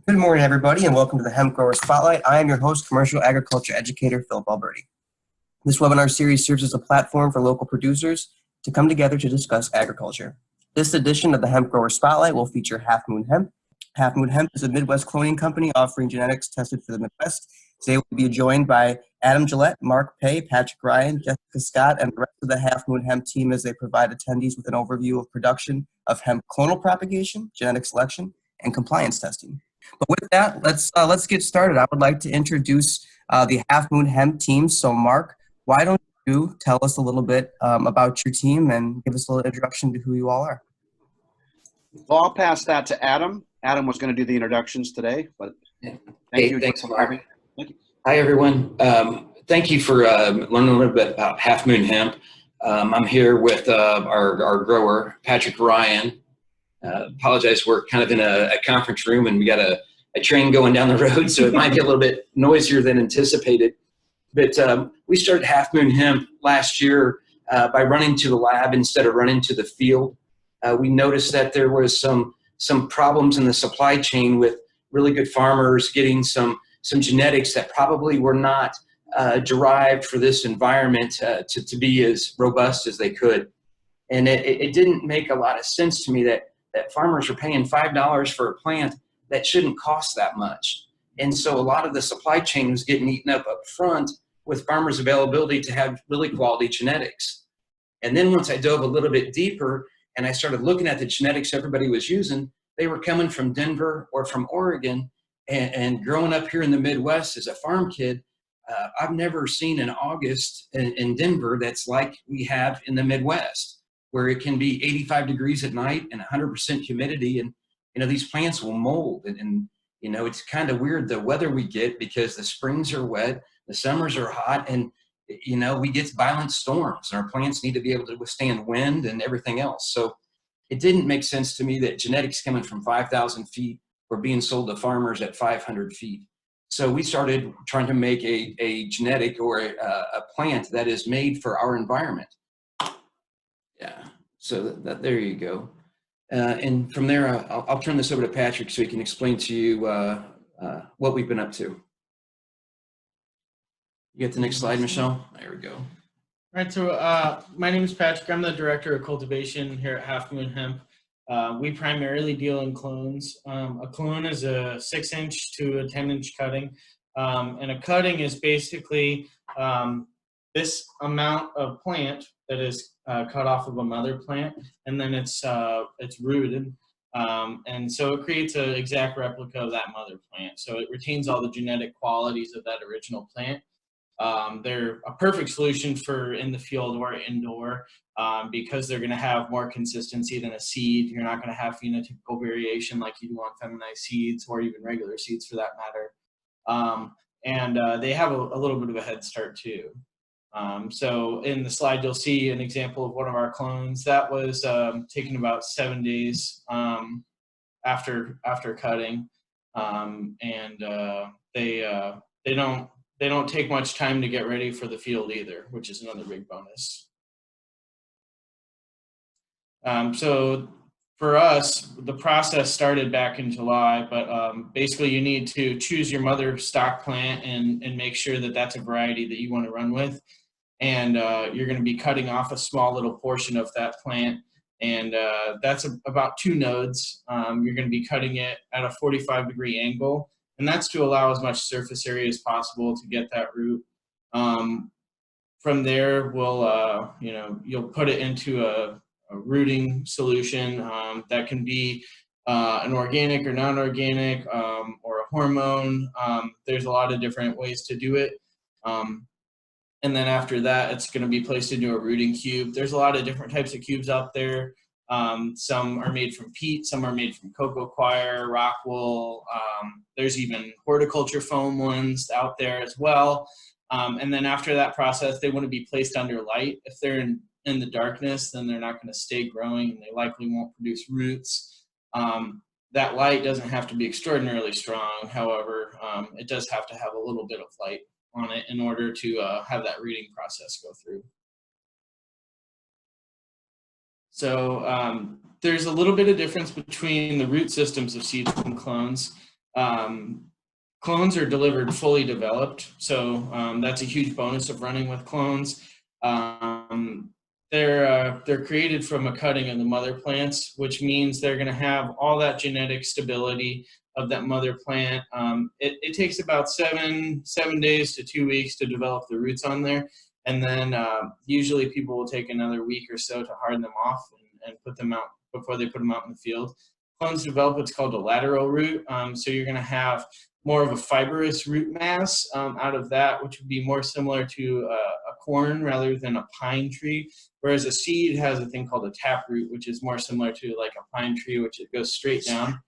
Good morning, everybody, and welcome to the Hemp Grower Spotlight. I am your host, commercial agriculture educator, Philip Alberti. This webinar series serves as a platform for local producers to come together to discuss agriculture. This edition of the Hemp Grower Spotlight will feature Half Moon Hemp. Half Moon Hemp is a Midwest cloning company offering genetics tested for the Midwest. Today we'll be joined by Adam Gilliatte, Mark Pay, Patrick Ryan, Jessica Scott, and the rest of the Half Moon Hemp team as they provide attendees with an overview of production of hemp clonal propagation, genetic selection, and compliance testing. But with that, let's get started. I would like to introduce the Half Moon Hemp team. So Mark, why don't you tell us a little bit about your team and give us a little introduction to who you all are? Well, I'll pass that to Adam. Adam was going to do the introductions today, but thank you. Thanks, Mark. Thank you. Hi, everyone. Thank you for learning a little bit about Half Moon Hemp. I'm here with our grower, Patrick Ryan. Apologize, we're kind of in a conference room and we got a train going down the road, so it might be a little bit noisier than anticipated. But we started Half Moon Hemp last year by running to the lab instead of running to the field. We noticed that there was some problems in the supply chain with really good farmers getting some genetics that probably were not derived for this environment to be as robust as they could. And it didn't make a lot of sense to me that farmers are paying $5 for a plant that shouldn't cost that much. And so a lot of the supply chain was getting eaten up front with farmers' availability to have really quality genetics. And then once I dove a little bit deeper and I started looking at the genetics everybody was using, they were coming from Denver or from Oregon. And growing up here in the Midwest as a farm kid, I've never seen an August in Denver that's like we have in the Midwest, where it can be 85 degrees at night and 100% humidity. And, these plants will mold. And it's kind of weird the weather we get because the springs are wet, the summers are hot, and, we get violent storms. And our plants need to be able to withstand wind and everything else. So it didn't make sense to me that genetics coming from 5,000 feet were being sold to farmers at 500 feet. So we started trying to make a genetic or a plant that is made for our environment. Yeah, so there you go. And from there, I'll turn this over to Patrick so he can explain to you what we've been up to. You get the next slide, Michelle? There we go. All right, so my name is Patrick. I'm the director of cultivation here at Half Moon Hemp. We primarily deal in clones. A clone is a 6-inch to a 10-inch cutting. And a cutting is basically this amount of plant that is cut off of a mother plant, and then it's rooted. And so it creates an exact replica of that mother plant. So it retains all the genetic qualities of that original plant. They're a perfect solution for in the field or indoor because they're going to have more consistency than a seed. You're not going to have phenotypical variation like you do on feminized seeds or even regular seeds for that matter. And they have a little bit of a head start too. So in the slide, you'll see an example of one of our clones that was taken about 7 days after cutting, and they don't take much time to get ready for the field either, which is another big bonus. So for us, the process started back in July, but basically you need to choose your mother stock plant and make sure that that's a variety that you want to run with. And you're going to be cutting off a small little portion of that plant. And that's about 2 nodes. You're going to be cutting it at a 45-degree angle. And that's to allow as much surface area as possible to get that root. From there, we'll, you'll put it into a rooting solution that can be an organic or non-organic or a hormone. There's a lot of different ways to do it. And then after that, it's going to be placed into a rooting cube. There's a lot of different types of cubes out there. Some are made from peat, some are made from cocoa coir, rock wool. There's even horticulture foam ones out there as well. And then after that process, they want to be placed under light. If they're in the darkness, then they're not going to stay growing and they likely won't produce roots. That light doesn't have to be extraordinarily strong. However, it does have to have a little bit of light on it in order to have that rooting process go through. So there's a little bit of difference between the root systems of seeds and clones. Clones are delivered fully developed, so that's a huge bonus of running with clones. They're created from a cutting of the mother plants, which means they're going to have all that genetic stability of that mother plant. It takes about seven days to 2 weeks to develop the roots on there, and then usually people will take another week or so to harden them off and put them out before they put them out in the field. Clones develop what's called a lateral root, so you're going to have more of a fibrous root mass out of that, which would be more similar to a corn rather than a pine tree. Whereas a seed has a thing called a taproot, which is more similar to like a pine tree, which it goes straight down.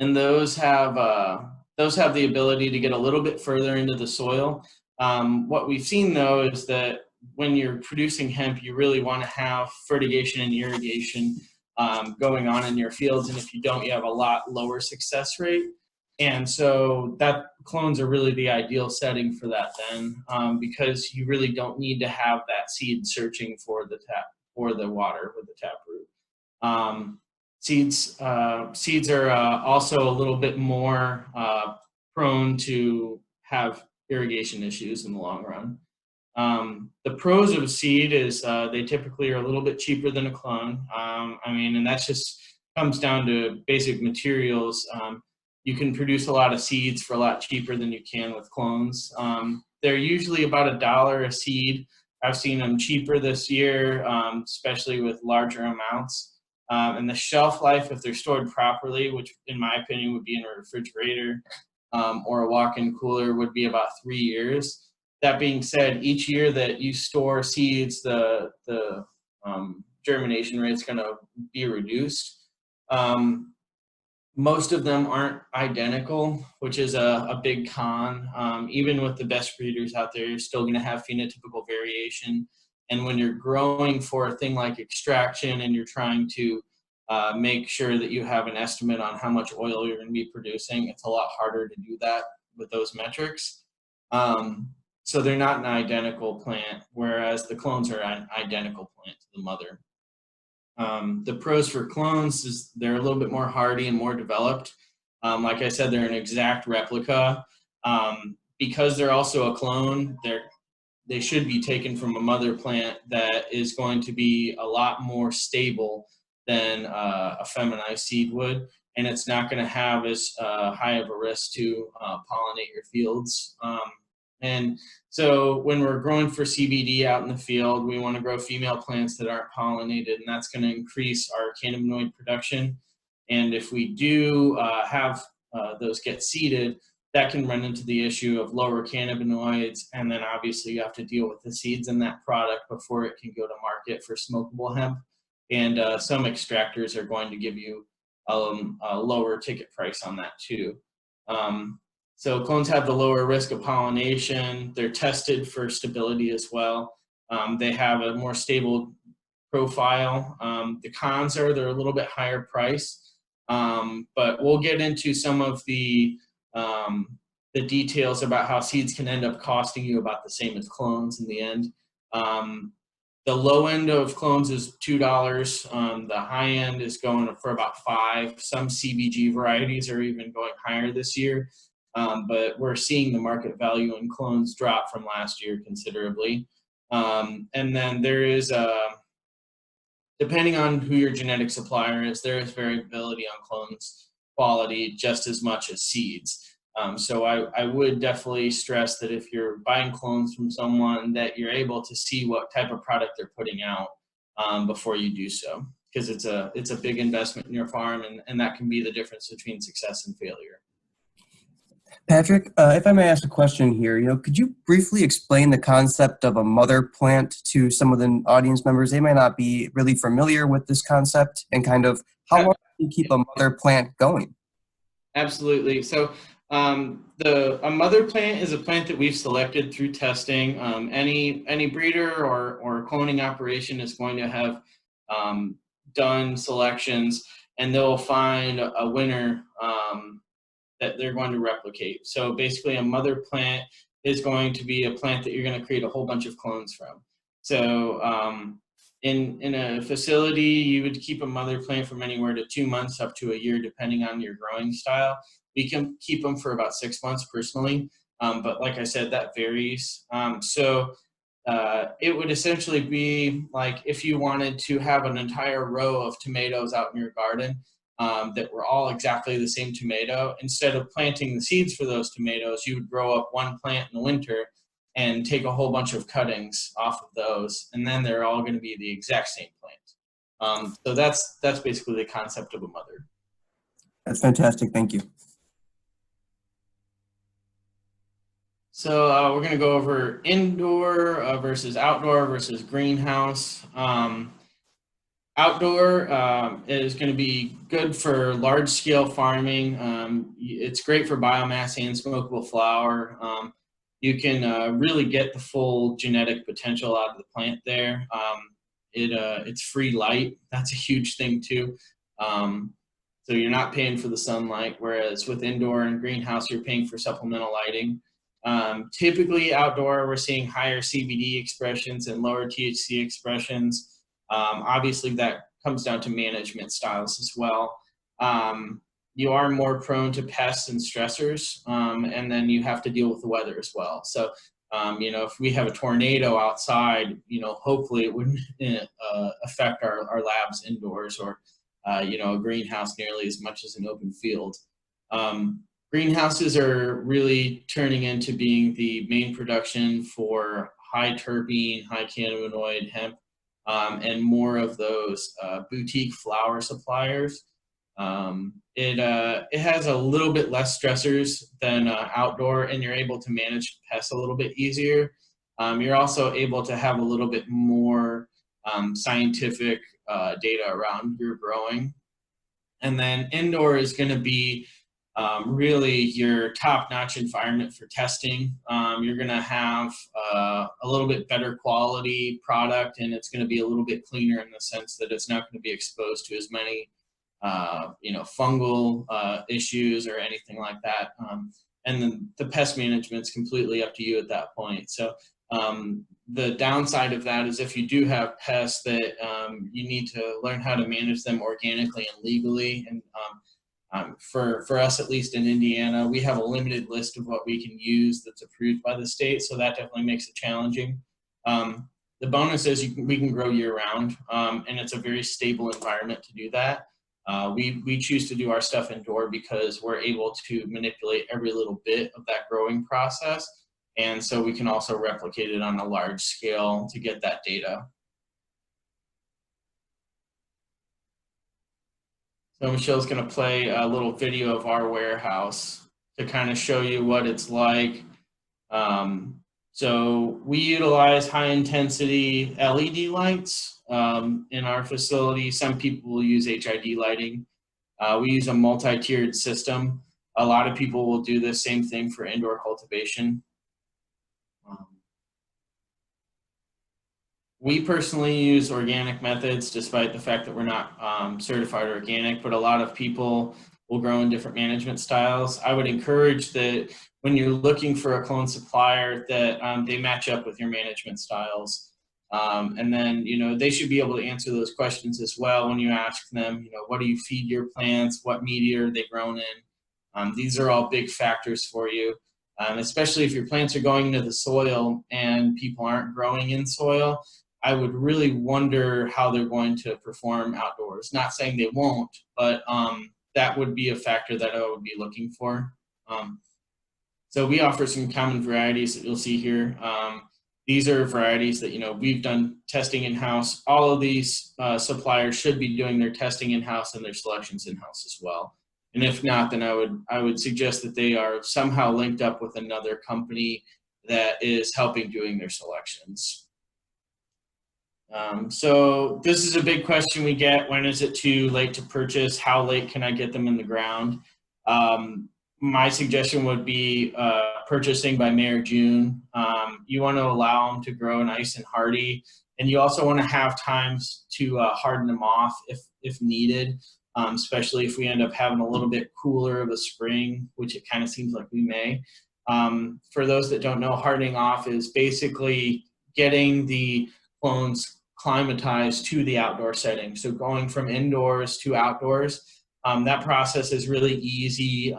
And those have the ability to get a little bit further into the soil. What we've seen though is that when you're producing hemp, you really want to have fertigation and irrigation going on in your fields, and if you don't, you have a lot lower success rate. And so that clones are really the ideal setting for that then, because you really don't need to have that seed searching for the water with the taproot. Seeds are also a little bit more prone to have irrigation issues in the long run. The pros of a seed is they typically are a little bit cheaper than a clone. And that just comes down to basic materials. You can produce a lot of seeds for a lot cheaper than you can with clones. They're usually about $1 a seed. I've seen them cheaper this year, especially with larger amounts. And the shelf life, if they're stored properly, which in my opinion would be in a refrigerator or a walk-in cooler, would be about 3 years. That being said, each year that you store seeds, the germination rate is going to be reduced. Most of them aren't identical, which is a big con. Even with the best breeders out there, you're still going to have phenotypical variation. And when you're growing for a thing like extraction and you're trying to make sure that you have an estimate on how much oil you're going to be producing, it's a lot harder to do that with those metrics. So they're not an identical plant, whereas the clones are an identical plant to the mother. The pros for clones is they're a little bit more hardy and more developed. Like I said, they're an exact replica. Because they're also a clone, they should be taken from a mother plant that is going to be a lot more stable than a feminized seed would, and it's not going to have as high of a risk to pollinate your fields. And so when we're growing for CBD out in the field, we want to grow female plants that aren't pollinated, and that's going to increase our cannabinoid production. And if we do have those get seeded, that can run into the issue of lower cannabinoids, and then obviously you have to deal with the seeds in that product before it can go to market for smokable hemp. And some extractors are going to give you a lower ticket price on that too. So clones have the lower risk of pollination. They're tested for stability as well. They have a more stable profile. The cons are they're a little bit higher price, but we'll get into some of the details about how seeds can end up costing you about the same as clones in the end. The low end of clones is $2. The high end is going for about $5. Some CBG varieties are even going higher this year. But we're seeing the market value in clones drop from last year considerably. And then there is, depending on who your genetic supplier is, there is variability on clones quality just as much as seeds. So I would definitely stress that if you're buying clones from someone, that you're able to see what type of product they're putting out before you do so, because it's a big investment in your farm, and that can be the difference between success and failure. Patrick, if I may ask a question here, could you briefly explain the concept of a mother plant to some of the audience members? They may not be really familiar with this concept, and kind of how long do you keep a mother plant going? Absolutely. So a mother plant is a plant that we've selected through testing. Any breeder or cloning operation is going to have done selections, and they'll find a winner that they're going to replicate. So basically a mother plant is going to be a plant that you're going to create a whole bunch of clones from. So In a facility, you would keep a mother plant from anywhere to 2 months up to a year, depending on your growing style. We can keep them for about 6 months personally, but like I said, that varies. It would essentially be like if you wanted to have an entire row of tomatoes out in your garden that were all exactly the same tomato. Instead of planting the seeds for those tomatoes, you would grow up one plant in the winter and take a whole bunch of cuttings off of those, and then they're all going to be the exact same plant. So that's basically the concept of a mother. That's fantastic. Thank you. So we're going to go over indoor versus outdoor versus greenhouse. Outdoor is going to be good for large-scale farming. It's great for biomass and smokable flour. You can really get the full genetic potential out of the plant there. It's free light. That's a huge thing too. So you're not paying for the sunlight, whereas with indoor and greenhouse, you're paying for supplemental lighting. Typically outdoor, we're seeing higher CBD expressions and lower THC expressions. Obviously that comes down to management styles as well. You are more prone to pests and stressors, and then you have to deal with the weather as well. So, if we have a tornado outside, hopefully it wouldn't affect our labs indoors or, a greenhouse nearly as much as an open field. Greenhouses are really turning into being the main production for high terpene, high cannabinoid hemp, and more of those boutique flower suppliers. It has a little bit less stressors than outdoor, and you're able to manage pests a little bit easier. You're also able to have a little bit more scientific data around your growing. And then indoor is going to be really your top-notch environment for testing. You're going to have a little bit better quality product, and it's going to be a little bit cleaner in the sense that it's not going to be exposed to as many fungal issues or anything like that. And then the pest management's completely up to you at that point. So the downside of that is if you do have pests that you need to learn how to manage them organically and legally. And for us, at least in Indiana, we have a limited list of what we can use that's approved by the state. So that definitely makes it challenging. The bonus is we can grow year round, and it's a very stable environment to do that. We choose to do our stuff indoor because we're able to manipulate every little bit of that growing process. And so we can also replicate it on a large scale to get that data. So Michelle's going to play a little video of our warehouse to kind of show you what it's like. So we utilize high intensity LED lights in our facility. Some people will use HID lighting. We use a multi-tiered system. A lot of people will do the same thing for indoor cultivation. We personally use organic methods despite the fact that we're not certified organic, but a lot of people will grow in different management styles. I would encourage that when you're looking for a clone supplier that they match up with your management styles. And then, they should be able to answer those questions as well when you ask them, what do you feed your plants? What media are they grown in? These are all big factors for you, especially if your plants are going into the soil and people aren't growing in soil. I would really wonder how they're going to perform outdoors. Not saying they won't, but that would be a factor that I would be looking for. So we offer some common varieties that you'll see here. These are varieties that, we've done testing in-house. All of these suppliers should be doing their testing in-house and their selections in-house as well. And if not, then I would suggest that they are somehow linked up with another company that is helping doing their selections. So this is a big question we get. When is it too late to purchase? How late can I get them in the ground? My suggestion would be purchasing by May or June. You want to allow them to grow nice and hardy, and you also want to have times to harden them off if needed, especially if we end up having a little bit cooler of a spring, which it kind of seems like we may. For those that don't know, hardening off is basically getting the clones climatized to the outdoor setting. So going from indoors to outdoors, that process is really easy.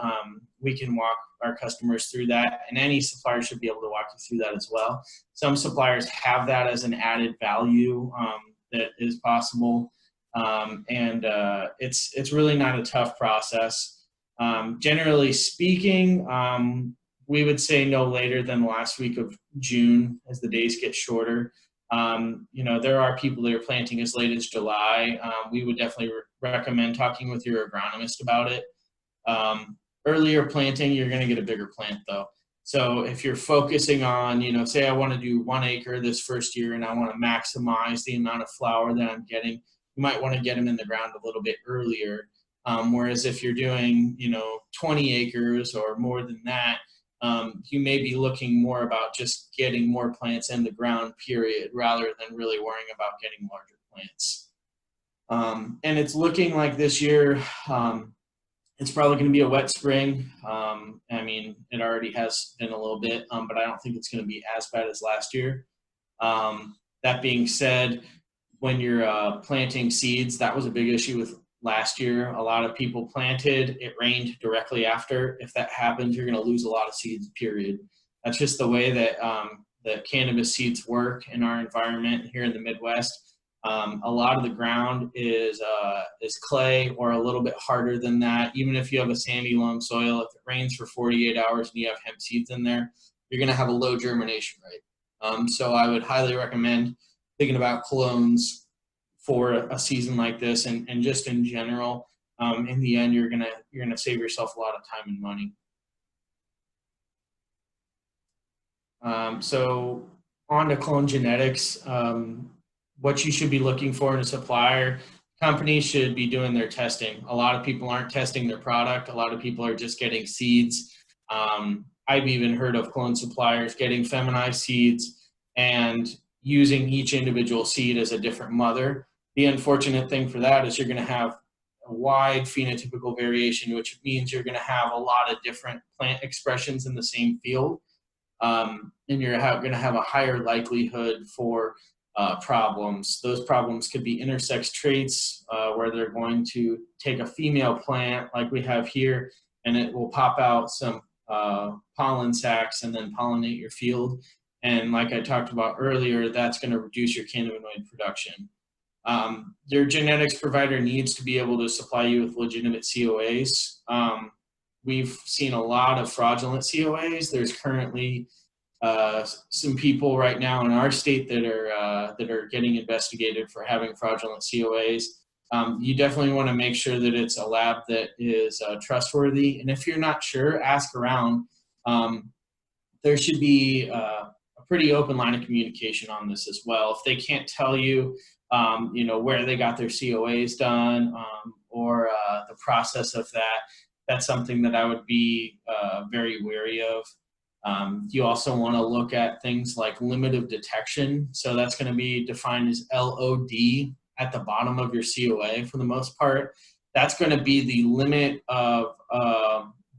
We can walk our customers through that, and any supplier should be able to walk you through that as well. Some suppliers have that as an added value that is possible, and it's really not a tough process. Generally speaking, we would say no later than the last week of June as the days get shorter. There are people that are planting as late as July. We would definitely recommend talking with your agronomist about it. Earlier planting, you're going to get a bigger plant though. So if you're focusing on, say I want to do 1 acre this first year and I want to maximize the amount of flower that I'm getting, you might want to get them in the ground a little bit earlier. Whereas if you're doing, 20 acres or more than that, you may be looking more about just getting more plants in the ground, period, rather than really worrying about getting larger plants. And it's looking like this year, it's probably going to be a wet spring. It already has been a little bit, but I don't think it's going to be as bad as last year. That being said, when you're planting seeds, that was a big issue with last year. A lot of people planted, it rained directly after. If that happens, you're going to lose a lot of seeds, period. That's just the way that the cannabis seeds work in our environment here in the Midwest. A lot of the ground is clay or a little bit harder than that. Even if you have a sandy loam soil, if it rains for 48 hours and you have hemp seeds in there, you're going to have a low germination rate. So I would highly recommend thinking about clones for a season like this, and just in general. In the end, you're gonna save yourself a lot of time and money. So on to clone genetics. What you should be looking for in a supplier, companies should be doing their testing. A lot of people aren't testing their product. A lot of people are just getting seeds. I've even heard of clone suppliers getting feminized seeds and using each individual seed as a different mother. The unfortunate thing for that is you're going to have a wide phenotypical variation, which means you're going to have a lot of different plant expressions in the same field. And you're going to have a higher likelihood for problems. Those problems could be intersex traits, where they're going to take a female plant like we have here, and it will pop out some pollen sacs and then pollinate your field. And like I talked about earlier, that's going to reduce your cannabinoid production. Your genetics provider needs to be able to supply you with legitimate COAs. We've seen a lot of fraudulent COAs. There's currently some people right now in our state that are getting investigated for having fraudulent COAs. You definitely want to make sure that it's a lab that is trustworthy. And if you're not sure, ask around. There should be a pretty open line of communication on this as well. If they can't tell you, where they got their COAs done, or the process of that, that's something that I would be very wary of. You also want to look at things like limit of detection. So that's going to be defined as LOD at the bottom of your COA for the most part. That's going to be the limit of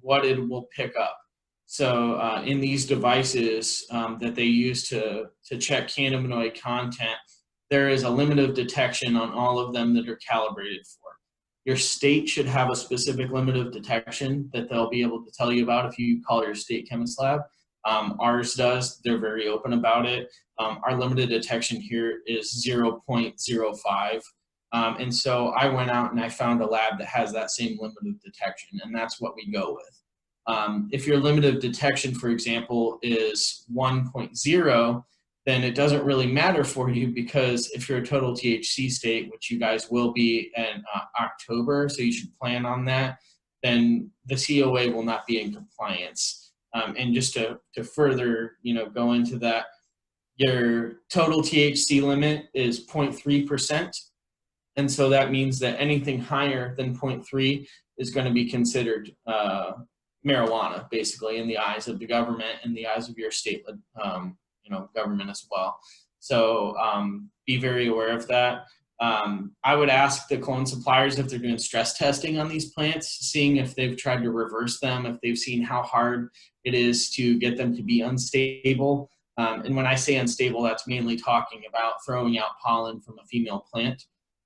what it will pick up. So in these devices that they use to check cannabinoid content, there is a limit of detection on all of them that are calibrated for. Your state should have a specific limit of detection that they'll be able to tell you about if you call your state chemist lab. Ours does. They're very open about it. Our limited detection here is 0.05. And so I went out and I found a lab that has that same limit of detection, and that's what we go with. If your limit of detection, for example, is 1.0, then it doesn't really matter for you, because if you're a total THC state, which you guys will be in October, so you should plan on that, then the COA will not be in compliance. And just to further, go into that, your total THC limit is 0.3%. And so that means that anything higher than 0.3 is going to be considered marijuana, basically, in the eyes of the government and the eyes of your state government as well. So be very aware of that. I would ask the clone suppliers if they're doing stress testing on these plants, seeing if they've tried to reverse them, if they've seen how hard it is to get them to be unstable. And when I say unstable, that's mainly talking about throwing out pollen from a female plant.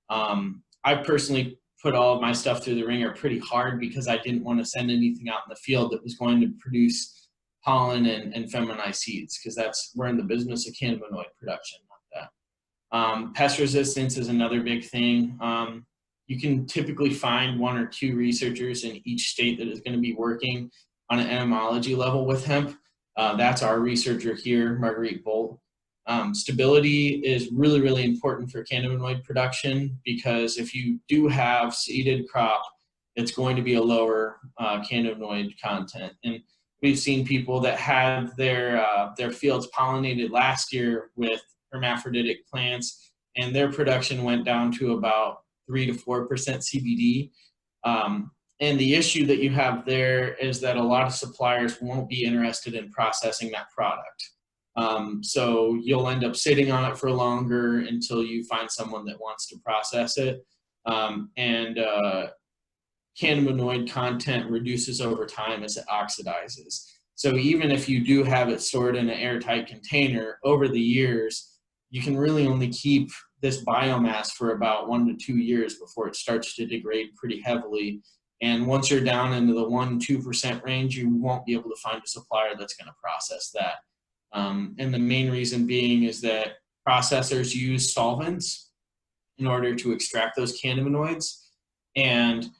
I personally put all of my stuff through the ringer pretty hard because I didn't want to send anything out in the field that was going to produce pollen and feminized seeds, because we're in the business of cannabinoid production, not that. Pest resistance is another big thing. You can typically find 1 or 2 researchers in each state that is going to be working on an entomology level with hemp. That's our researcher here, Marguerite Bolt. Stability is really, really important for cannabinoid production, because if you do have seeded crop, it's going to be a lower cannabinoid content. And we've seen people that had their fields pollinated last year with hermaphroditic plants, and their production went down to about 3 to 4% CBD. And the issue that you have there is that a lot of suppliers won't be interested in processing that product. So you'll end up sitting on it for longer until you find someone that wants to process it. Cannabinoid content reduces over time as it oxidizes. So even if you do have it stored in an airtight container, over the years, you can really only keep this biomass for about 1 to 2 years before it starts to degrade pretty heavily. And once you're down into the 1-2% range, you won't be able to find a supplier that's going to process that. And the main reason being is that processors use solvents in order to extract those cannabinoids, and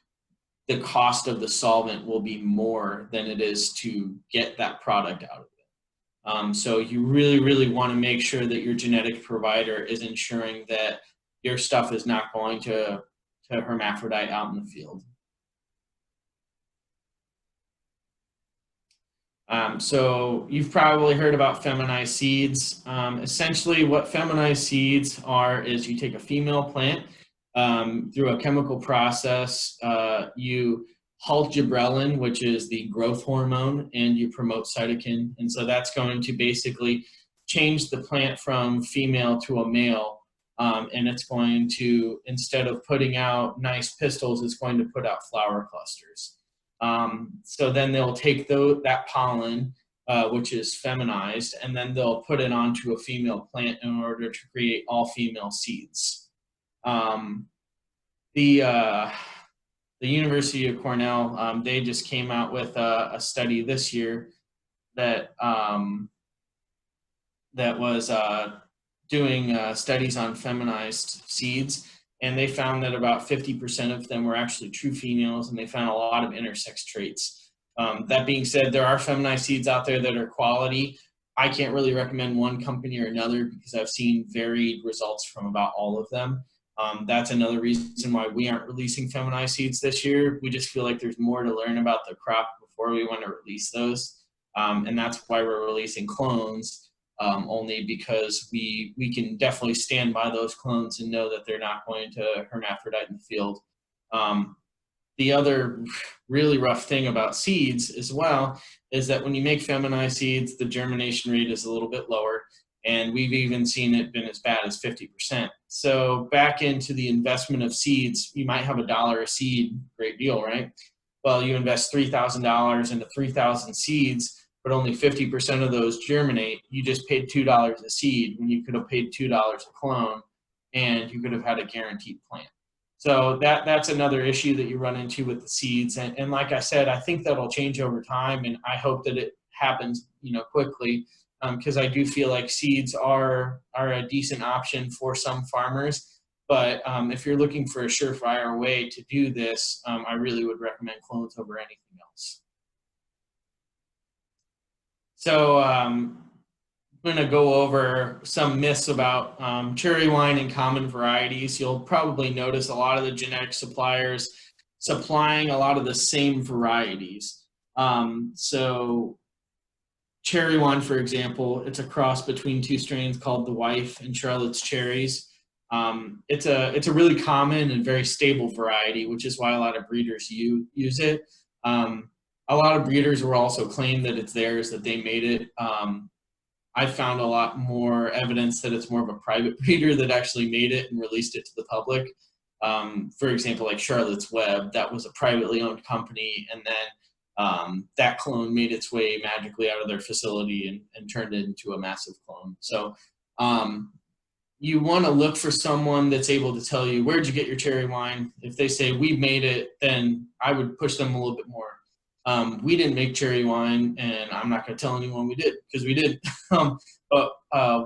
the cost of the solvent will be more than it is to get that product out of it. So you really, really want to make sure that your genetic provider is ensuring that your stuff is not going to hermaphrodite out in the field. So you've probably heard about feminized seeds. Essentially what feminized seeds are is you take a female plant, through a chemical process, you halt gibberellin, which is the growth hormone, and you promote cytokine. And so that's going to basically change the plant from female to a male. And it's going to, instead of putting out nice pistils, it's going to put out flower clusters. So then they'll take that pollen, which is feminized, and then they'll put it onto a female plant in order to create all female seeds. The University of Cornell, they just came out with a study this year that was doing studies on feminized seeds, and they found that about 50% of them were actually true females, and they found a lot of intersex traits. That being said, there are feminized seeds out there that are quality. I can't really recommend one company or another because I've seen varied results from about all of them. That's another reason why we aren't releasing feminized seeds this year. We just feel like there's more to learn about the crop before we want to release those. And that's why we're releasing clones, only because we can definitely stand by those clones and know that they're not going to hermaphrodite in the field. The other really rough thing about seeds as well is that when you make feminized seeds, the germination rate is a little bit lower. And we've even seen it been as bad as 50%. So back into the investment of seeds, you might have $1 a seed, great deal, right? Well, you invest $3,000 into 3,000 seeds, but only 50% of those germinate. You just paid $2 a seed when you could have paid $2 a clone, and you could have had a guaranteed plant. So that's another issue that you run into with the seeds. And like I said, I think that'll change over time, and I hope that it happens, quickly. Because I do feel like seeds are a decent option for some farmers. But if you're looking for a surefire way to do this, I really would recommend clones over anything else. So I'm going to go over some myths about cherry wine and common varieties. You'll probably notice a lot of the genetic suppliers supplying a lot of the same varieties. So cherry wine, for example, it's a cross between 2 strains called the Wife and Charlotte's Cherries. It's a really common and very stable variety, which is why a lot of breeders use it. A lot of breeders will also claim that it's theirs, that they made it. I found a lot more evidence that it's more of a private breeder that actually made it and released it to the public. For example, like Charlotte's Web, that was a privately owned company, and then that clone made its way magically out of their facility and turned it into a massive clone. So you want to look for someone that's able to tell you, where'd you get your cherry wine? If they say, we made it, then I would push them a little bit more. We didn't make cherry wine, and I'm not going to tell anyone we did, because we didn't. But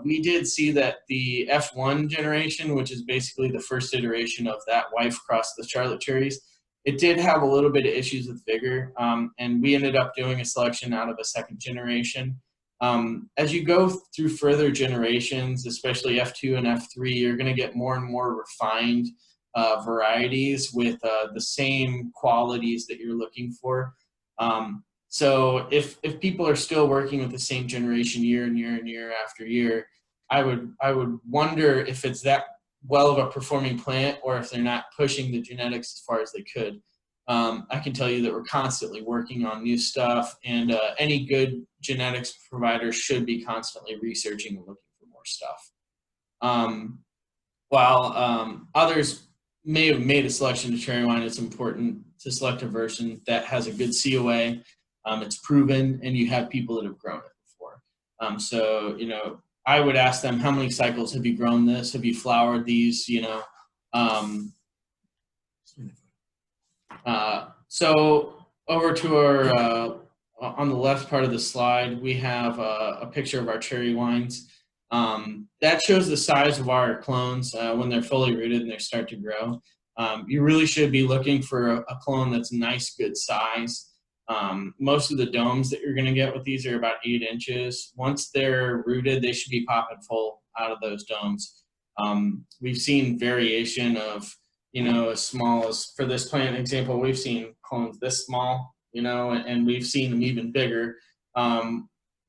we did see that the F1 generation, which is basically the first iteration of that wife crossed the Charlotte cherries, it did have a little bit of issues with vigor, and we ended up doing a selection out of a second generation. As you go through further generations, especially F2 and F3, you're going to get more and more refined varieties with the same qualities that you're looking for. So if people are still working with the same generation year and year and year after year, I would wonder if it's that well of a performing plant, or if they're not pushing the genetics as far as they could. I can tell you that we're constantly working on new stuff, and any good genetics provider should be constantly researching and looking for more stuff. While others may have made a selection to cherry wine, it's important to select a version that has a good COA, it's proven, and you have people that have grown it before. So, you know, I would ask them, how many cycles have you grown this? Have you flowered these? You know, so over to our, on the left part of the slide, we have a picture of our cherry wines. That shows the size of our clones when they're fully rooted and they start to grow. You really should be looking for a clone that's nice, good size. Most of the domes that you're going to get with these are about 8 inches. Once they're rooted, they should be popping full out of those domes. We've seen variation of, you know, as small as, for this plant example, we've seen clones this small, you know, and we've seen them even bigger.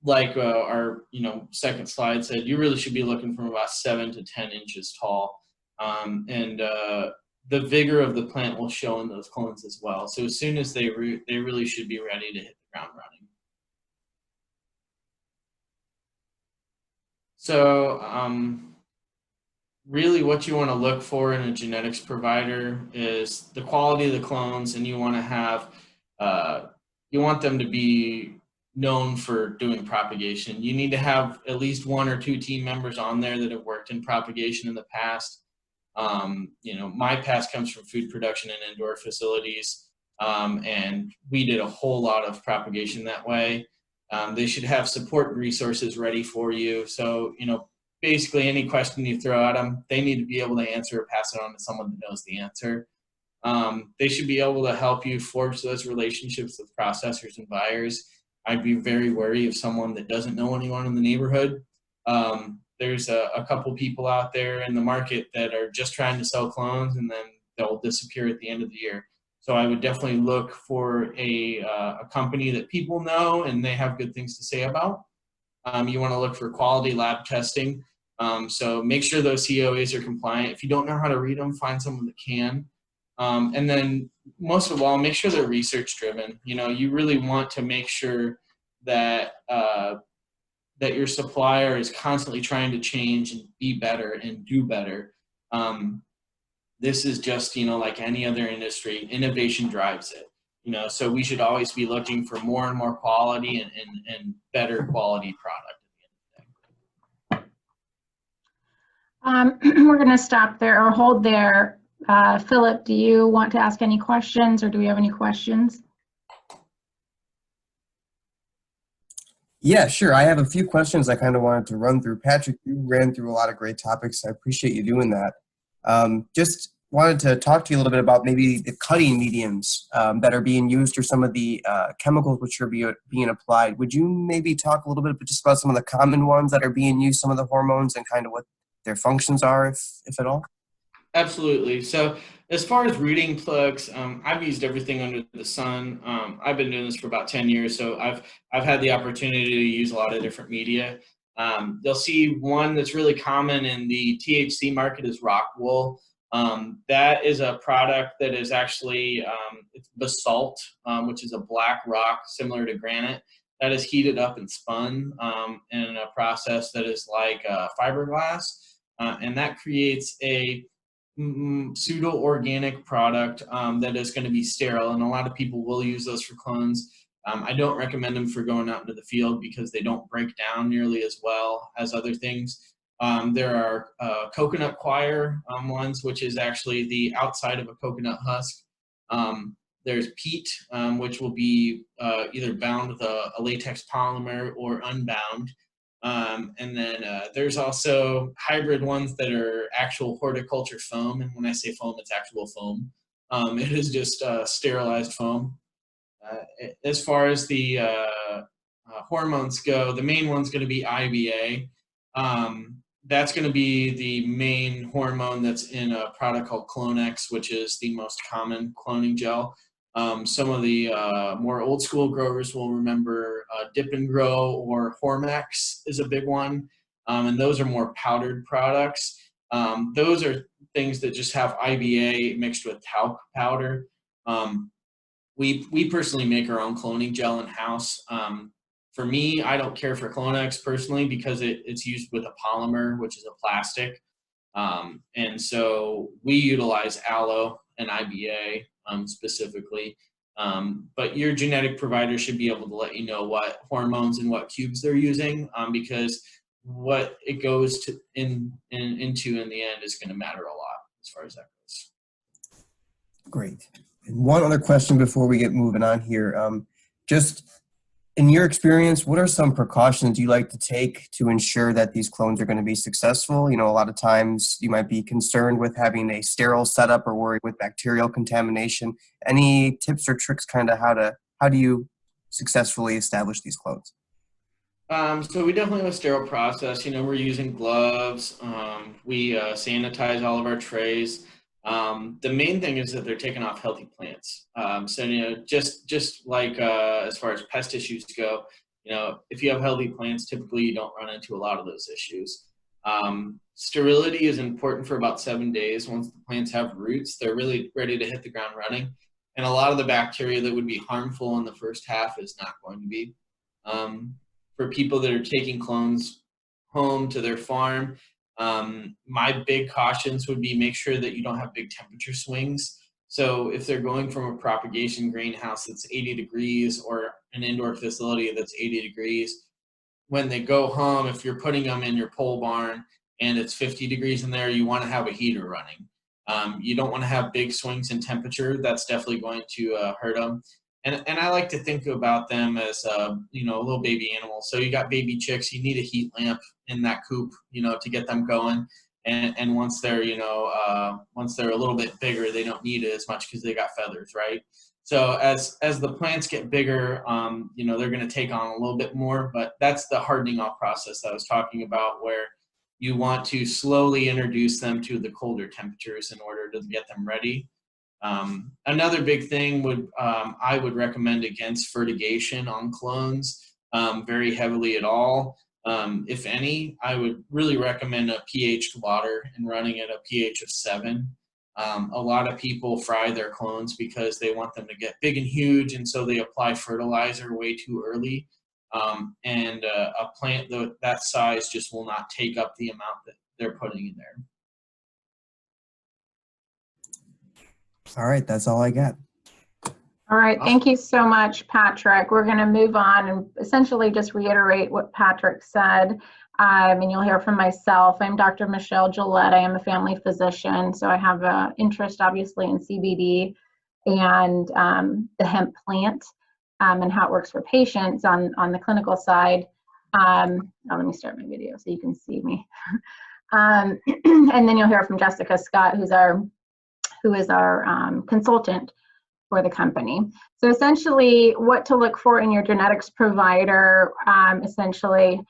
Like our, you know, second slide said, you really should be looking from about 7 to 10 inches tall. The vigor of the plant will show in those clones as well. So as soon as they root, they really should be ready to hit the ground running. So really what you want to look for in a genetics provider is the quality of the clones, and you want to have, you want them to be known for doing propagation. You need to have at least 1 or 2 team members on there that have worked in propagation in the past. You know, my past comes from food production and indoor facilities, and we did a whole lot of propagation that way. They should have support and resources ready for you. So, you know, basically any question you throw at them, they need to be able to answer or pass it on to someone that knows the answer. They should be able to help you forge those relationships with processors and buyers. I'd be very wary of someone that doesn't know anyone in the neighborhood. There's a couple people out there in the market that are just trying to sell clones, and then they'll disappear at the end of the year. So I would definitely look for a company that people know and they have good things to say about. You want to look for quality lab testing. So make sure those COAs are compliant. If you don't know how to read them, find someone that can. And then most of all, make sure they're research driven. You know, you really want to make sure that that your supplier is constantly trying to change and be better and do better. This is just, you know, like any other industry, innovation drives it. You know, so we should always be looking for more and more quality and better quality product. We're going to stop there or hold there. Philip, do you want to ask any questions, or do we have any questions? Yeah, sure. I have a few questions I kind of wanted to run through. Patrick, you ran through a lot of great topics. I appreciate you doing that. Just wanted to talk to you a little bit about maybe the cutting mediums that are being used, or some of the chemicals which are being applied. Would you maybe talk a little bit just about some of the common ones that are being used, some of the hormones, and kind of what their functions are, if at all? Absolutely. So as far as rooting plugs, I've used everything under the sun. I've been doing this for about 10 years, so I've had the opportunity to use a lot of different media. You'll see one that's really common in the THC market is rock wool. That is a product that is actually it's basalt, which is a black rock similar to granite that is heated up and spun in a process that is like fiberglass, and that creates a pseudo-organic product that is going to be sterile, and a lot of people will use those for clones. I don't recommend them for going out into the field because they don't break down nearly as well as other things. There are coconut coir ones, which is actually the outside of a coconut husk. There's peat, which will be either bound with a latex polymer or unbound. And then there's also hybrid ones that are actual horticulture foam. And when I say foam, it's actual foam. It is just sterilized foam. As far as the hormones go, the main one's going to be IBA. That's going to be the main hormone that's in a product called Clonex, which is the most common cloning gel. Some of the more old school growers will remember Dip and Grow or Hormex is a big one. And those are more powdered products. Those are things that just have IBA mixed with talc powder. We personally make our own cloning gel in-house. For me, I don't care for Clonex personally because it's used with a polymer, which is a plastic. And so we utilize aloe and IBA specifically. But your genetic provider should be able to let you know what hormones and what cubes they're using, because what it goes to into in the end is going to matter a lot as far as that goes. Great. And one other question before we get moving on here. Just in your experience, what are some precautions you like to take to ensure that these clones are going to be successful? You know, a lot of times you might be concerned with having a sterile setup or worried with bacterial contamination. Any tips or tricks kind of how do you successfully establish these clones? So we definitely have a sterile process. You know, we're using gloves. We sanitize all of our trays. The main thing is that they're taking off healthy plants. So, you know, just like as far as pest issues go, you know, if you have healthy plants, typically you don't run into a lot of those issues. Sterility is important for about 7 days. Once the plants have roots, they're really ready to hit the ground running. And a lot of the bacteria that would be harmful in the first half is not going to be. For people that are taking clones home to their farm, my big cautions would be make sure that you don't have big temperature swings. So if they're going from a propagation greenhouse that's 80 degrees or an indoor facility that's 80 degrees, when they go home, if you're putting them in your pole barn and it's 50 degrees in there, you want to have a heater running. You don't want to have big swings in temperature. That's definitely going to hurt them. And I like to think about them as, you know, a little baby animal. So you got baby chicks, you need a heat lamp in that coop, you know, to get them going. And once they're, you know, once they're a little bit bigger, they don't need it as much because they got feathers, right? So as the plants get bigger, you know, they're going to take on a little bit more, but that's the hardening off process that I was talking about, where you want to slowly introduce them to the colder temperatures in order to get them ready. Another big thing would, I would recommend against fertigation on clones very heavily at all. If any, I would really recommend a pH water and running at a pH of 7. A lot of people fry their clones because they want them to get big and huge, and so they apply fertilizer way too early. And a plant that size just will not take up the amount that they're putting in there. All right, that's all I got. All right, thank you so much, Patrick. We're going to move on and essentially just reiterate what Patrick said. And you'll hear from myself. I'm Dr. Michelle Gilliatte. I am a family physician, so I have an interest, obviously, in CBD and the hemp plant and how it works for patients on the clinical side. Now let me start my video so you can see me. And then you'll hear from Jessica Scott, who is our consultant for the company. So essentially what to look for in your genetics provider, essentially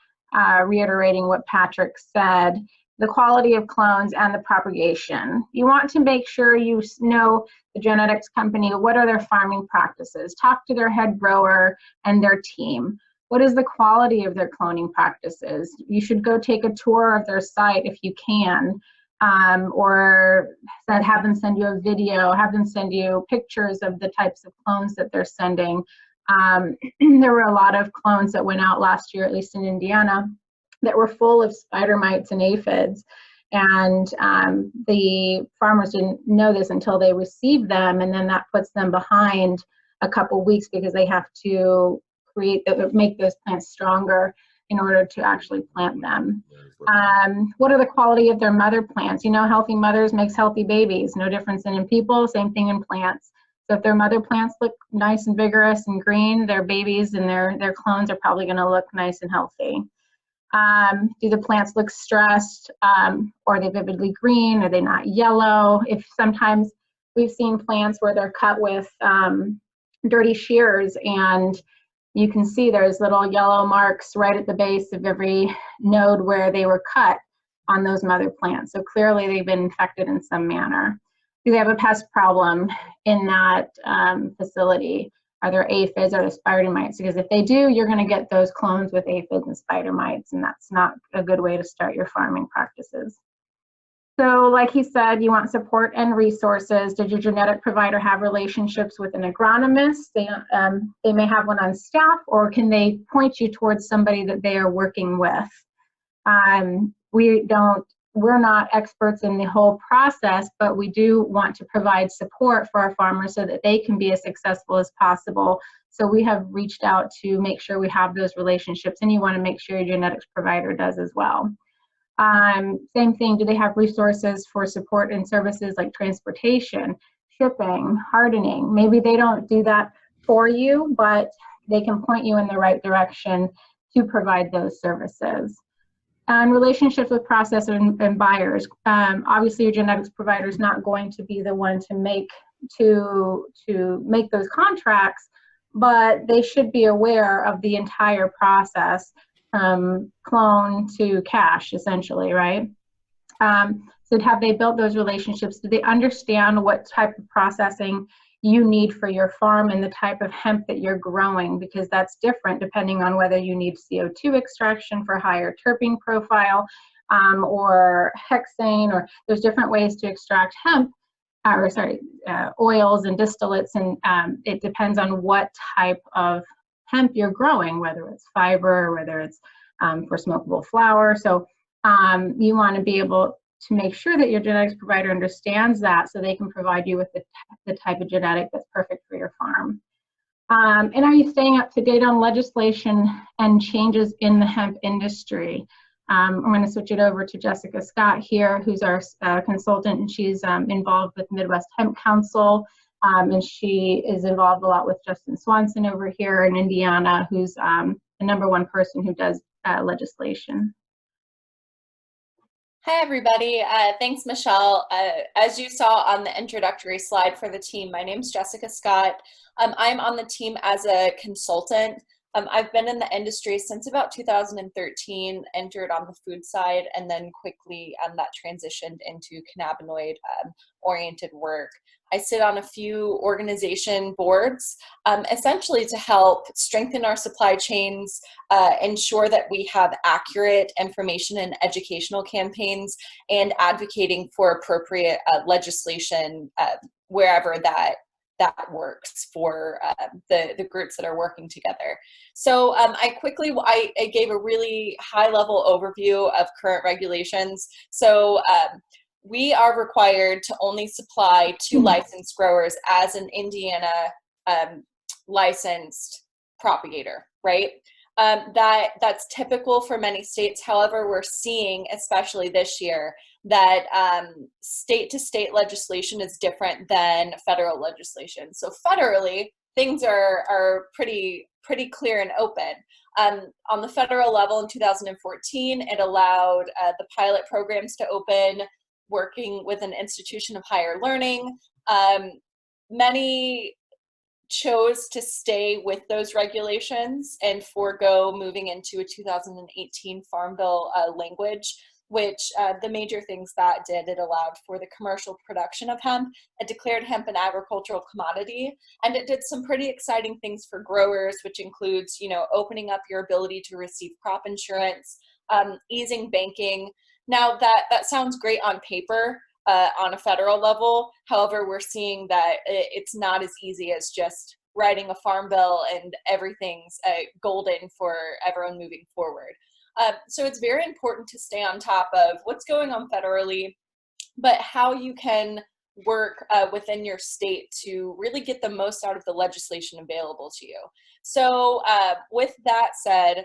reiterating what Patrick said, the quality of clones and the propagation. You want to make sure you know the genetics company, what are their farming practices? Talk to their head grower and their team. What is the quality of their cloning practices? You should go take a tour of their site if you can. Or have them send you a video, have them send you pictures of the types of clones that they're sending. There were a lot of clones that went out last year, at least in Indiana, that were full of spider mites and aphids. And the farmers didn't know this until they received them, and then that puts them behind a couple weeks because they have to make those plants stronger in order to actually plant them. What are the quality of their mother plants? Healthy mothers makes healthy babies. No difference in people, same thing in plants. So if their mother plants look nice and vigorous and green, their babies and their clones are probably going to look nice and healthy. Do the plants look stressed? Or are they vividly green? Are they not yellow? If sometimes we've seen plants where they're cut with dirty shears, and you can see there's little yellow marks right at the base of every node where they were cut on those mother plants. So clearly they've been infected in some manner. Do they have a pest problem in that facility? Are there aphids? Are there spider mites? Because if they do, you're going to get those clones with aphids and spider mites, and that's not a good way to start your farming practices. So like he said, you want support and resources. Did your genetic provider have relationships with an agronomist? They may have one on staff, or can they point you towards somebody that they are working with? We're not experts in the whole process, but we do want to provide support for our farmers so that they can be as successful as possible. So we have reached out to make sure we have those relationships, and you want to make sure your genetics provider does as well. Same thing, do they have resources for support and services like transportation, shipping, hardening? Maybe they don't do that for you, but they can point you in the right direction to provide those services. And relationships with processors and buyers. Obviously, your genetics provider is not going to be the one to make those contracts, but they should be aware of the entire process from clone to cash, essentially, right? So have they built those relationships? Do they understand what type of processing you need for your farm and the type of hemp that you're growing? Because that's different depending on whether you need CO2 extraction for higher terpene profile, or hexane, or there's different ways to extract hemp, oils and distillates, and it depends on what type of hemp you're growing, whether it's fiber, whether it's for smokable flour. So you want to be able to make sure that your genetics provider understands that, so they can provide you with the type of genetic that's perfect for your farm. And are you staying up to date on legislation and changes in the hemp industry? I'm going to switch it over to Jessica Scott here, who's our consultant, and she's involved with Midwest Hemp Council, and she is involved a lot with Justin Swanson over here in Indiana, who's the #1 person who does legislation. Hi, everybody. Thanks, Michelle. As you saw on the introductory slide for the team, my name's Jessica Scott. I'm on the team as a consultant. I've been in the industry since about 2013, entered on the food side, and then quickly that transitioned into cannabinoid-oriented work. I sit on a few organization boards, essentially to help strengthen our supply chains, ensure that we have accurate information and educational campaigns, and advocating for appropriate legislation wherever that works for the groups that are working together. So I gave a really high-level overview of current regulations. So we are required to only supply to licensed growers as an Indiana licensed propagator, right? That's typical for many states. However, we're seeing, especially this year, that state-to-state legislation is different than federal legislation. So federally, things are pretty clear and open. On the federal level in 2014, it allowed the pilot programs to open, working with an institution of higher learning. Many chose to stay with those regulations and forego moving into a 2018 Farm Bill language, which the major things that did, it allowed for the commercial production of hemp. It declared hemp an agricultural commodity, and it did some pretty exciting things for growers, which includes, opening up your ability to receive crop insurance, easing banking. Now that sounds great on paper on a federal level. However, we're seeing that it's not as easy as just writing a farm bill and everything's golden for everyone moving forward. So it's very important to stay on top of what's going on federally, but how you can work within your state to really get the most out of the legislation available to you. So with that said,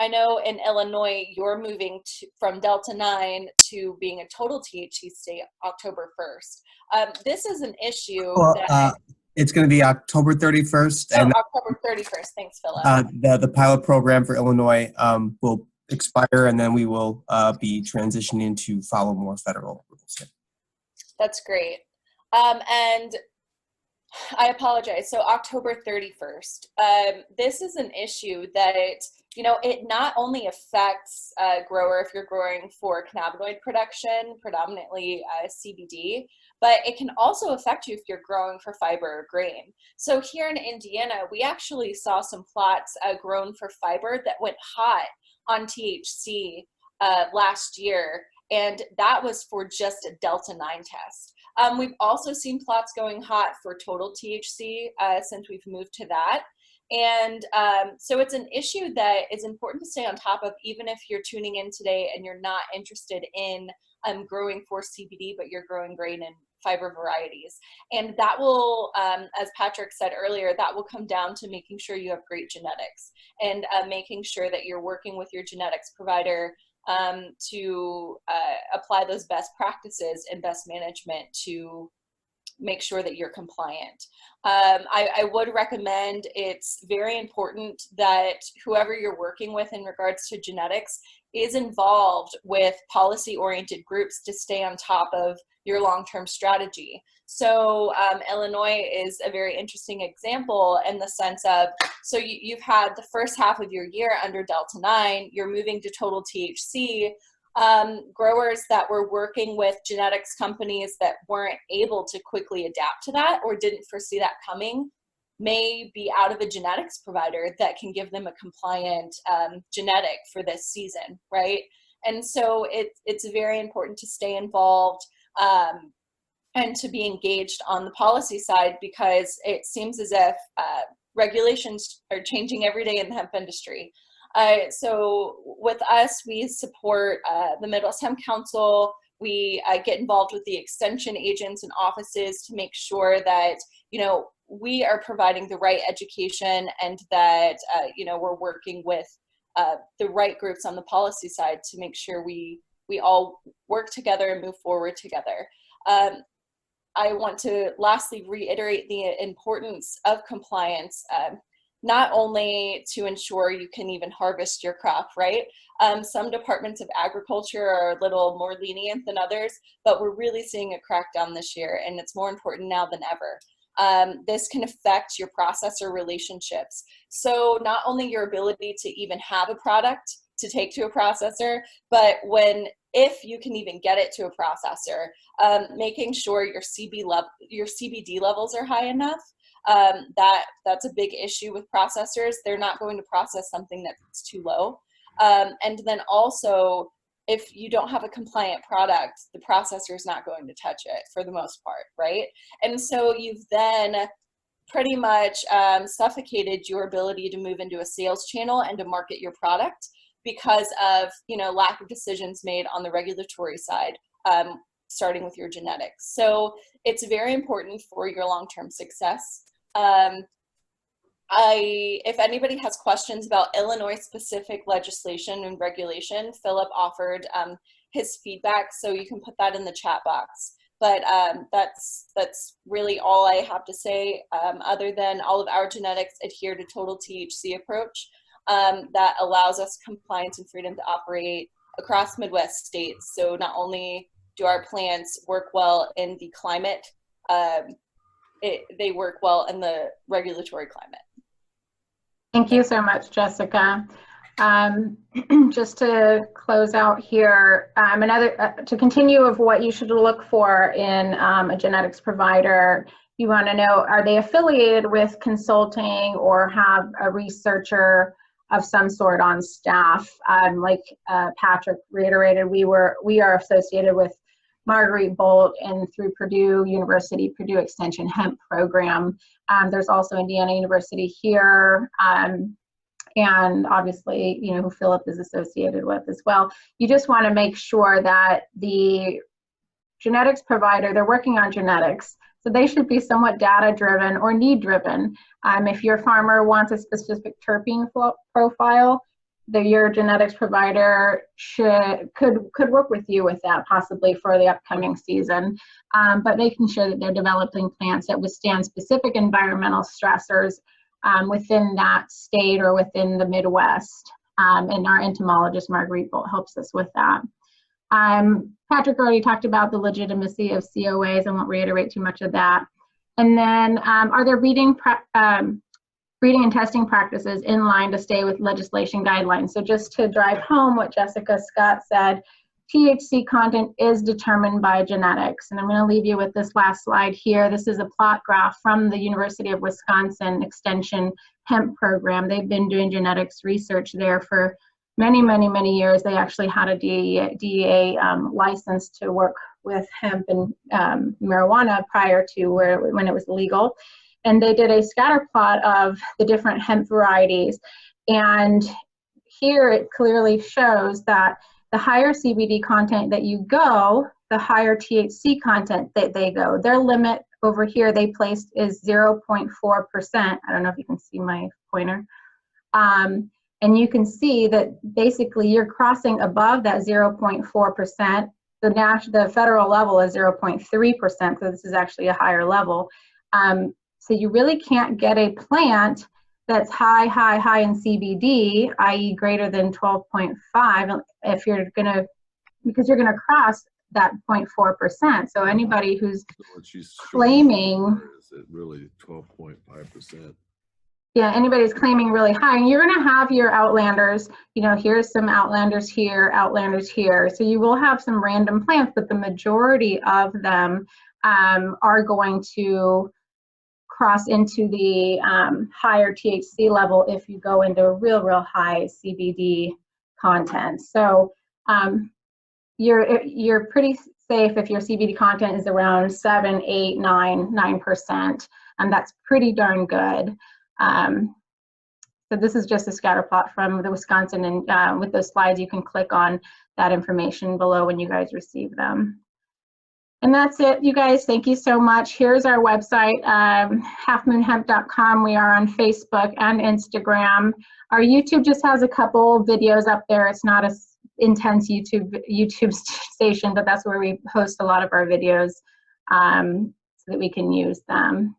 I know in Illinois, you're moving from Delta 9 to being a total THC state October 1st. This is an issue that... It's going to be October 31st. Oh, and October 31st. Thanks, Philip. the pilot program for Illinois will expire, and then we will be transitioning to follow more federal rules. That's great. And I apologize. So October 31st, this is an issue that, you know, it not only affects a grower if you're growing for cannabinoid production, predominantly CBD, but it can also affect you if you're growing for fiber or grain. So here in Indiana, we actually saw some plots grown for fiber that went hot on THC last year, and that was for just a Delta 9 test. We've also seen plots going hot for total THC since we've moved to that. And so it's an issue that is important to stay on top of, even if you're tuning in today and you're not interested in growing for CBD, but you're growing grain and fiber varieties. And that will, as Patrick said earlier, that will come down to making sure you have great genetics and making sure that you're working with your genetics provider to apply those best practices and best management to make sure that you're compliant. I would recommend, it's very important that whoever you're working with in regards to genetics is involved with policy-oriented groups to stay on top of your long-term strategy. So Illinois is a very interesting example in the sense of, so you've had the first half of your year under Delta 9, you're moving to total THC. Growers that were working with genetics companies that weren't able to quickly adapt to that or didn't foresee that coming may be out of a genetics provider that can give them a compliant genetic for this season, right? And so it's very important to stay involved and to be engaged on the policy side, because it seems as if regulations are changing every day in the hemp industry. So with us, we support the Midwest Hemp Council. We get involved with the extension agents and offices to make sure that, you know, we are providing the right education and that, you know, we're working with the right groups on the policy side to make sure we all work together and move forward together. I want to lastly reiterate the importance of compliance, not only to ensure you can even harvest your crop, right? Some departments of agriculture are a little more lenient than others, but we're really seeing a crackdown this year, and it's more important now than ever. This can affect your processor relationships. So not only your ability to even have a product to take to a processor, but if you can even get it to a processor, making sure your CBD levels are high enough. That's a big issue with processors. They're not going to process something that's too low. And then also, if you don't have a compliant product, the processor is not going to touch it for the most part, right? And so you've then pretty much suffocated your ability to move into a sales channel and to market your product because of, you know, lack of decisions made on the regulatory side, starting with your genetics. So it's very important for your long-term success. If anybody has questions about Illinois specific legislation and regulation, Philip offered his feedback, so you can put that in the chat box. But that's really all I have to say, other than all of our genetics adhere to total THC approach that allows us compliance and freedom to operate across Midwest states. So not only do our plants work well in the climate, they work well in the regulatory climate. Thank you so much, Jessica. Just to close out here, to continue of what you should look for in a genetics provider, you want to know, are they affiliated with consulting or have a researcher of some sort on staff? Like Patrick reiterated, we are associated with Marguerite Bolt and through Purdue University, Purdue Extension Hemp Program. There's also Indiana University here, and obviously, you know, who Philip is associated with as well. You just want to make sure that the genetics provider, they're working on genetics. So they should be somewhat data-driven or need-driven. If your farmer wants a specific terpene profile, your genetics provider could work with you with that possibly for the upcoming season. But making sure that they're developing plants that withstand specific environmental stressors within that state or within the Midwest. And our entomologist, Marguerite Bolt, helps us with that. Patrick already talked about the legitimacy of COAs. I won't reiterate too much of that. And then are there breeding and testing practices in line to stay with legislation guidelines? So just to drive home what Jessica Scott said, THC content is determined by genetics. And I'm going to leave you with this last slide here. This is a plot graph from the University of Wisconsin Extension Hemp Program. They've been doing genetics research there for many, many, many years. They actually had a DEA license to work with hemp and marijuana prior to when it was legal. And they did a scatter plot of the different hemp varieties. And here it clearly shows that the higher CBD content that you go, the higher THC content that they go. Their limit over here they placed is 0.4%. I don't know if you can see my pointer. And you can see that basically you're crossing above that 0.4%. The federal level is 0.3%, so this is actually a higher level. So you really can't get a plant that's high in CBD, i.e. greater than 12.5, if you're gonna, because you're gonna cross that 0.4%. So anybody who's claiming, is it really 12.5%? Yeah, anybody's claiming really high, and you're gonna have your outlanders, you know, here's some outlanders here, outlanders here. So you will have some random plants, but the majority of them are going to cross into the higher THC level if you go into a real high CBD content. So you're pretty safe if your CBD content is around 7, 8, 9%, and that's pretty darn good. So this is just a scatter plot from the Wisconsin, and with those slides you can click on that information below when you guys receive them. And that's it, you guys. Thank you so much. Here's our website, halfmoonhemp.com. We are on Facebook and Instagram. Our YouTube just has a couple videos up there. It's not a intense YouTube station, but that's where we host a lot of our videos so that we can use them.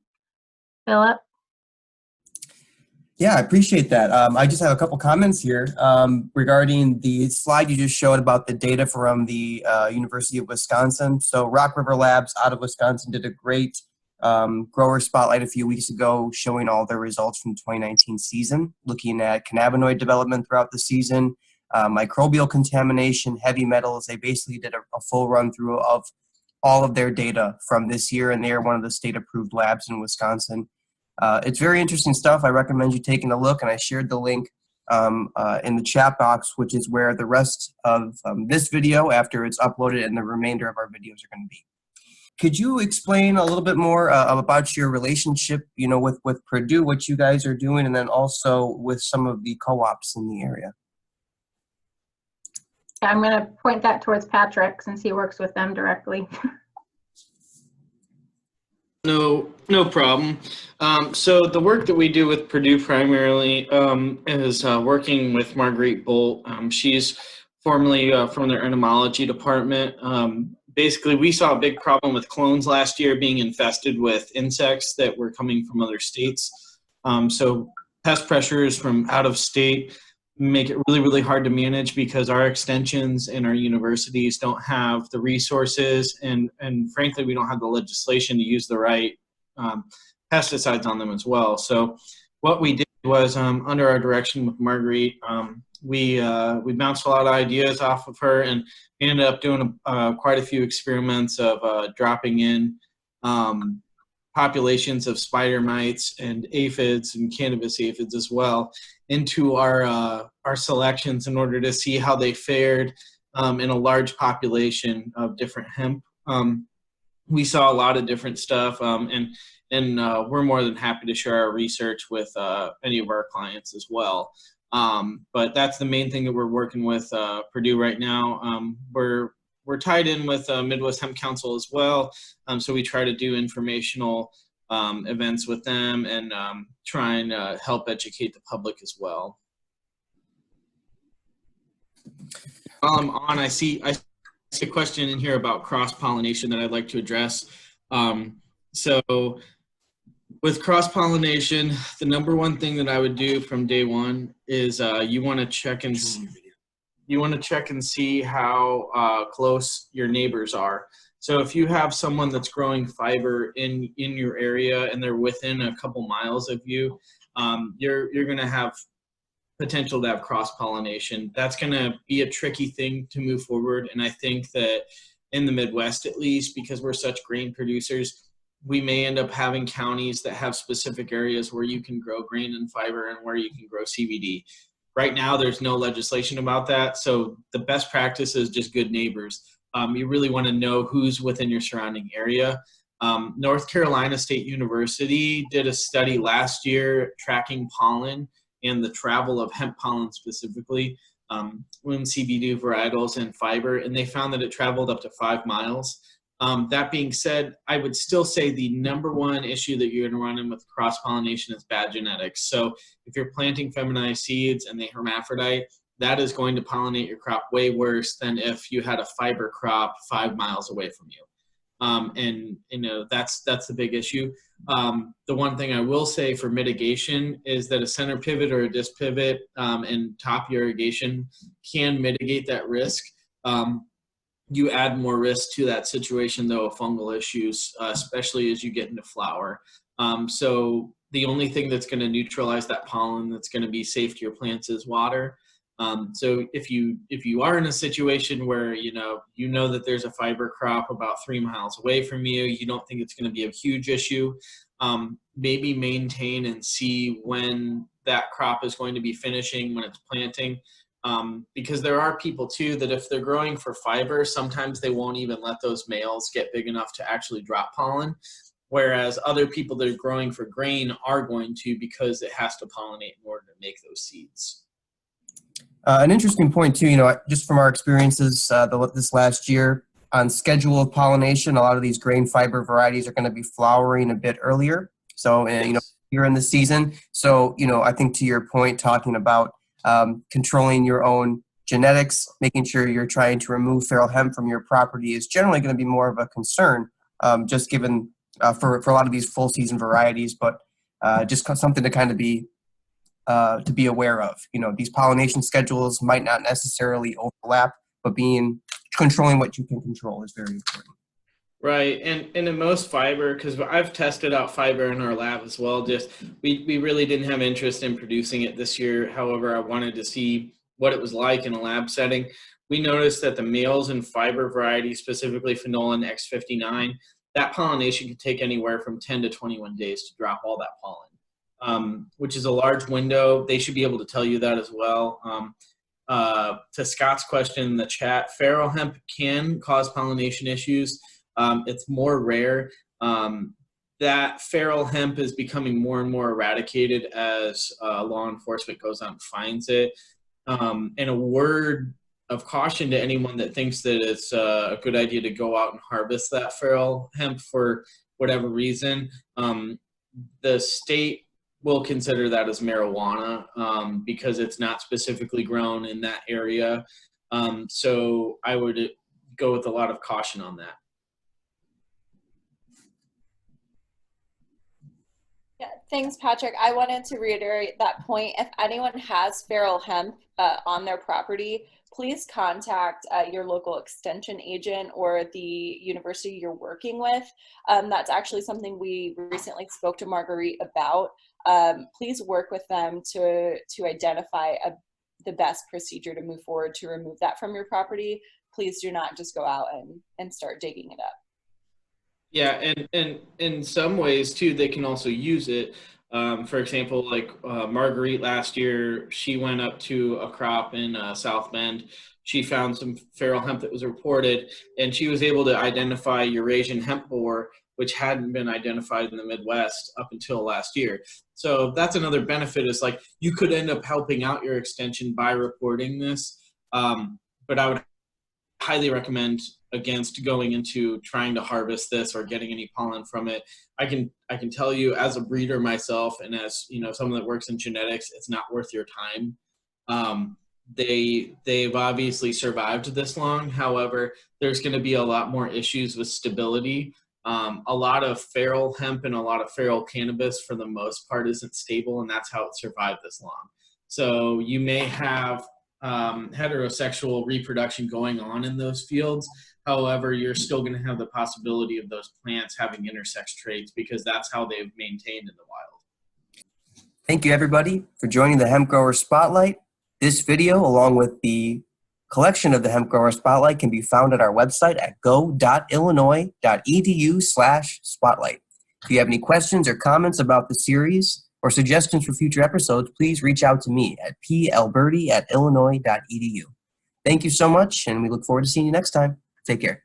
Philip? Yeah, I appreciate that. I just have a couple comments here regarding the slide you just showed about the data from the University of Wisconsin. So Rock River Labs out of Wisconsin did a great grower spotlight a few weeks ago showing all their results from the 2019 season, looking at cannabinoid development throughout the season, microbial contamination, heavy metals. They basically did a full run through of all of their data from this year, and they are one of the state-approved labs in Wisconsin. It's very interesting stuff. I recommend you taking a look, and I shared the link in the chat box, which is where the rest of this video, after it's uploaded, and the remainder of our videos are going to be. Could you explain a little bit more about your relationship, you know, with Purdue, what you guys are doing, and then also with some of the co-ops in the area? I'm going to point that towards Patrick since he works with them directly. No problem. So the work that we do with Purdue primarily is working with Marguerite Bolt. She's formerly from their entomology department. Basically, we saw a big problem with clones last year being infested with insects that were coming from other states. So pest pressures from out of state make it really hard to manage because our extensions and our universities don't have the resources and frankly we don't have the legislation to use the right pesticides on them as well. So what we did was under our direction with Marguerite, we bounced a lot of ideas off of her, and we ended up doing quite a few experiments of dropping in populations of spider mites and aphids and cannabis aphids as well into our selections in order to see how they fared in a large population of different hemp. We saw a lot of different stuff, and we're more than happy to share our research with any of our clients as well. But that's the main thing that we're working with Purdue right now. We're we're tied in with Midwest Hemp Council as well. So we try to do informational events with them and try and help educate the public as well. While I'm on, I see a question in here about cross-pollination that I'd like to address. So with cross-pollination, the number one thing that I would do from day one is you want to check and see how close your neighbors are. So if you have someone that's growing fiber in your area and they're within a couple miles of you, you're going to have potential to have cross-pollination. That's going to be a tricky thing to move forward. And I think that in the Midwest, at least, because we're such grain producers, we may end up having counties that have specific areas where you can grow grain and fiber and where you can grow CBD. Right now, there's no legislation about that. So the best practice is just good neighbors. You really want to know who's within your surrounding area. North Carolina State University did a study last year tracking pollen and the travel of hemp pollen specifically, when CBD varietals and fiber, and they found that it traveled up to 5 miles. That being said, I would still say the number one issue that you're going to run in with cross-pollination is bad genetics. So if you're planting feminized seeds and they hermaphrodite, that is going to pollinate your crop way worse than if you had a fiber crop 5 miles away from you. And you know, that's the big issue. The one thing I will say for mitigation is that a center pivot or a disc pivot and top irrigation can mitigate that risk. You add more risk to that situation though of fungal issues, especially as you get into flower. So the only thing that's going to neutralize that pollen that's going to be safe to your plants is water. So if you are in a situation where you know that there's a fiber crop about 3 miles away from you, you don't think it's going to be a huge issue, maybe maintain and see when that crop is going to be finishing, when it's planting, because there are people too that if they're growing for fiber, sometimes they won't even let those males get big enough to actually drop pollen, whereas other people that are growing for grain are going to, because it has to pollinate in order to make those seeds. An interesting point too, just from our experiences this last year on scheduled pollination, a lot of these grain fiber varieties are going to be flowering a bit earlier. So, you're in the season. So, I think to your point, talking about controlling your own genetics, making sure you're trying to remove feral hemp from your property is generally going to be more of a concern, just given for a lot of these full season varieties, but just something to kind of be aware of. These pollination schedules might not necessarily overlap, but controlling what you can control is very important. Right, and in most fiber, because I've tested out fiber in our lab as well, just we really didn't have interest in producing it this year. However, I wanted to see what it was like in a lab setting. We noticed that the males in fiber varieties, specifically Phenolin X59, that pollination could take anywhere from 10 to 21 days to drop all that pollen, which is a large window. They should be able to tell you that as well. To Scott's question in the chat, feral hemp can cause pollination issues. It's more rare. That feral hemp is becoming more and more eradicated as law enforcement goes out and finds it. And a word of caution to anyone that thinks that it's a good idea to go out and harvest that feral hemp for whatever reason, the state will consider that as marijuana because it's not specifically grown in that area. So I would go with a lot of caution on that. Yeah, thanks, Patrick. I wanted to reiterate that point. If anyone has feral hemp on their property, please contact your local extension agent or the university you're working with. That's actually something we recently spoke to Marguerite about. Please work with them to identify the best procedure to move forward to remove that from your property. Please do not just go out and start digging it up. Yeah, and in some ways too, they can also use it. For example, like Marguerite last year, she went up to a crop in South Bend. She found some feral hemp that was reported, and she was able to identify Eurasian hemp borer, which hadn't been identified in the Midwest up until last year. So that's another benefit, is like you could end up helping out your extension by reporting this. But I would highly recommend against going into trying to harvest this or getting any pollen from it. I can tell you, as a breeder myself, and as someone that works in genetics, it's not worth your time. They've obviously survived this long. However, there's going to be a lot more issues with stability. A lot of feral hemp and a lot of feral cannabis, for the most part, isn't stable, and that's how it survived this long. So you may have heterosexual reproduction going on in those fields. However, you're still going to have the possibility of those plants having intersex traits because that's how they've maintained in the wild. Thank you, everybody, for joining the Hemp Grower Spotlight. This video, along with the collection of the Hemp Grower Spotlight, can be found at our website at go.illinois.edu/spotlight. If you have any questions or comments about the series or suggestions for future episodes, please reach out to me at palberti@illinois.edu. Thank you so much, and we look forward to seeing you next time. Take care.